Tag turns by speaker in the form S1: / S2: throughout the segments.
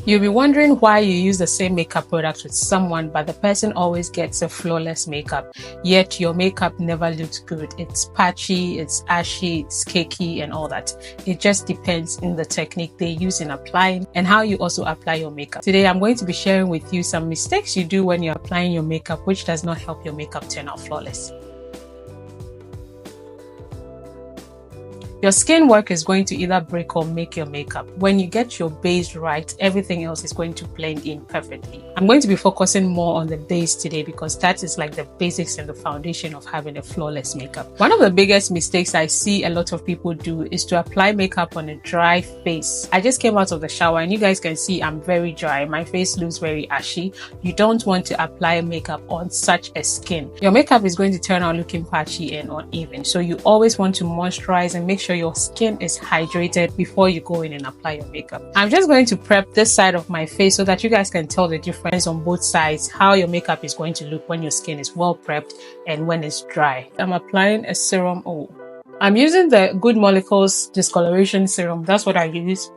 S1: You'll be wondering why you use the same makeup product with someone, but the person always gets a flawless makeup, yet your makeup never looks good. It's patchy, it's ashy, it's cakey and all that. It just depends in the technique they use in applying and how you also apply your makeup. Today, I'm going to be sharing with you some mistakes you do when you're applying your makeup, which does not help your makeup turn out flawless. Your skin work is going to either break or make your makeup. When you get your base right, everything else is going to blend in perfectly. I'm going to be focusing more on the base today because that is like the basics and the foundation of having a flawless makeup. One of the biggest mistakes I see a lot of people do is to apply makeup on a dry face. I just came out of the shower and you guys can see I'm very dry. My face looks very ashy. You don't want to apply makeup on such a skin. Your makeup is going to turn out looking patchy and uneven. So you always want to moisturize and make sure your skin is hydrated before you go in and apply your makeup. I'm just going to prep this side of my face so that you guys can tell the difference on both sides, how your makeup is going to look when your skin is well prepped and when it's dry. I'm applying a serum. I'm using the Good Molecules discoloration serum. That's what I use.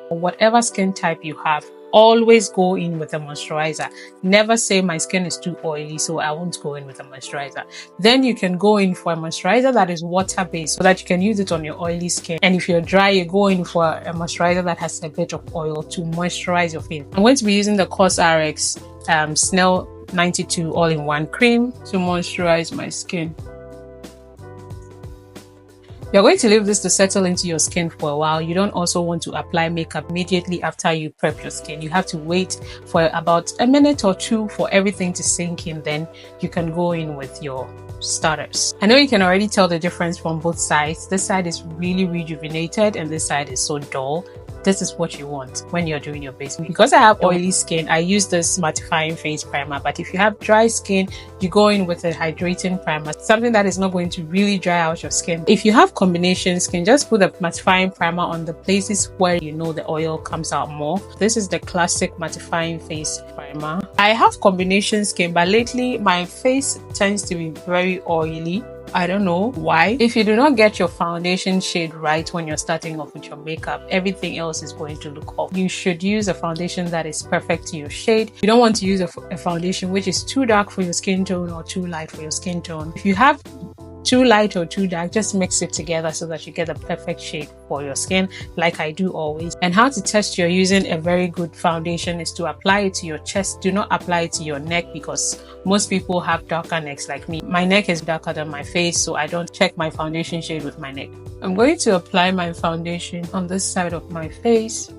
S1: Whatever skin type you have, always go in with a moisturizer. Never say my skin is too oily, so I won't go in with a moisturizer. Then you can go in for a moisturizer that is water-based so that you can use it on your oily skin. And if you're dry, you go in for a moisturizer that has a bit of oil to moisturize your face. I'm going to be using the COSRX Snail 92 all-in-one cream to moisturize my skin. You're going to leave this to settle into your skin for a while. You don't also want to apply makeup immediately after you prep your skin. You have to wait for about a minute or two for everything to sink in. Then you can go in with your starters. I know you can already tell the difference from both sides. This side is really rejuvenated and this side is so dull. This is what you want when you're doing your base. Because I have oily skin, I use this mattifying face primer. But if you have dry skin, you go in with a hydrating primer, something that is not going to really dry out your skin. If you have combination skin, just put the mattifying primer on the places where you know the oil comes out more. This is the classic mattifying face primer. I have combination skin, but lately my face tends to be very oily. I don't know why. If you do not get your foundation shade right when you're starting off with your makeup, everything else is going to look off. You should use a foundation that is perfect to your shade. You don't want to use a foundation which is too dark for your skin tone or too light for your skin tone. If you have too light or too dark, just mix it together so that you get the perfect shade for your skin, like I do always. And how to test you're using a very good foundation is to apply it to your chest. Do not apply it to your neck because most people have darker necks like me. My neck is darker than my face, so I don't check my foundation shade with my neck. I'm going to apply my foundation on this side of my face,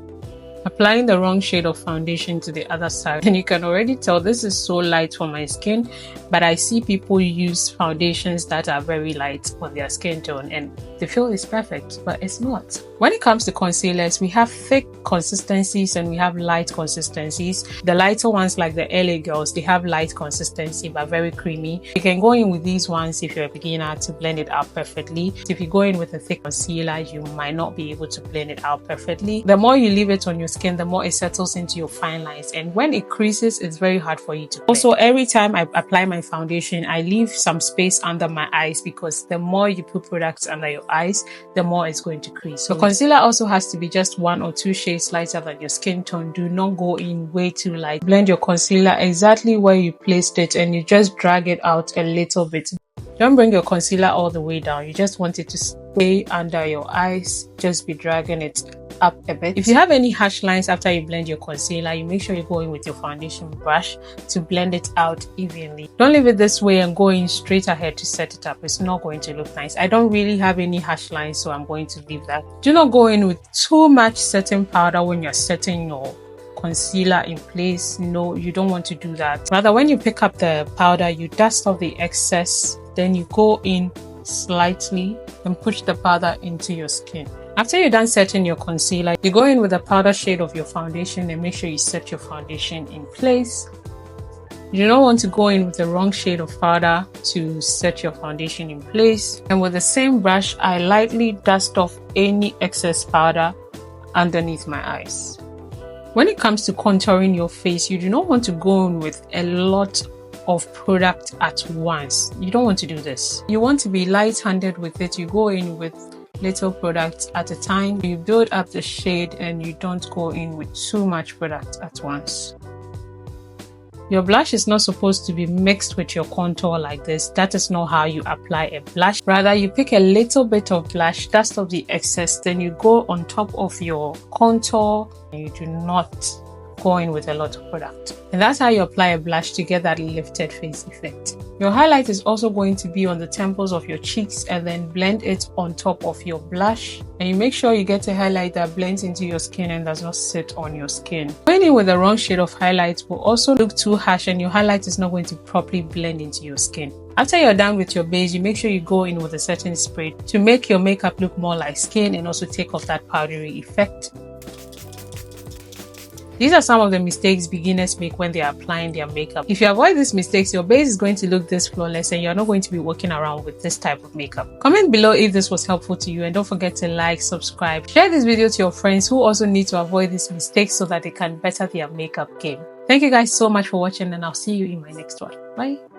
S1: applying the wrong shade of foundation to the other side. And you can already tell this is so light for my skin, but I see people use foundations that are very light on their skin tone and they feel it's perfect, but it's not. When it comes to concealers, we have thick consistencies and we have light consistencies. The lighter ones like the LA girls, they have light consistency but very creamy. You can go in with these ones if you're a beginner to blend it out perfectly. If you go in with a thick concealer, you might not be able to blend it out perfectly. The more you leave it on your skin, the more it settles into your fine lines, and when it creases, it's very hard for you to blend. Also, every time I apply my foundation, I leave some space under my eyes because the more you put products under your eyes, the more it's going to crease. So concealer also has to be just 1 or 2 shades lighter than your skin tone. Do not go in way too light. Blend your concealer exactly where you placed it and you just drag it out a little bit. Don't bring your concealer all the way down. You just want it to stay under your eyes. Just be dragging it up a bit. If you have any harsh lines after you blend your concealer, you make sure you go in with your foundation brush to blend it out evenly. Don't leave it this way and go in straight ahead to set it up. It's not going to look nice. I don't really have any harsh lines, so I'm going to leave that. Do not go in with too much setting powder when you're setting your concealer in place. No, you don't want to do that. Rather, when you pick up the powder, you dust off the excess, then you go in slightly and push the powder into your skin. After you're done setting your concealer, you go in with the powder shade of your foundation and make sure you set your foundation in place. You do not want to go in with the wrong shade of powder to set your foundation in place. And with the same brush, I lightly dust off any excess powder underneath my eyes. When it comes to contouring your face, you do not want to go in with a lot of product at once. You don't want to do this. You want to be light-handed with it. You go in with little product at a time. You build up the shade and you don't go in with too much product at once. Your blush is not supposed to be mixed with your contour like this. That is not how you apply a blush. Rather, you pick a little bit of blush, dust off the excess, then you go on top of your contour and you do not go in with a lot of product. And that's how you apply a blush to get that lifted face effect. Your highlight is also going to be on the temples of your cheeks and then blend it on top of your blush. And you make sure you get a highlight that blends into your skin and does not sit on your skin. Going in with the wrong shade of highlight will also look too harsh and your highlight is not going to properly blend into your skin. After you're done with your base, you make sure you go in with a certain spray to make your makeup look more like skin and also take off that powdery effect. These are some of the mistakes beginners make when they are applying their makeup. If you avoid these mistakes, your base is going to look this flawless and you're not going to be walking around with this type of makeup. Comment below if this was helpful to you and don't forget to like, subscribe, share this video to your friends who also need to avoid these mistakes so that they can better their makeup game. Thank you guys so much for watching and I'll see you in my next one. Bye.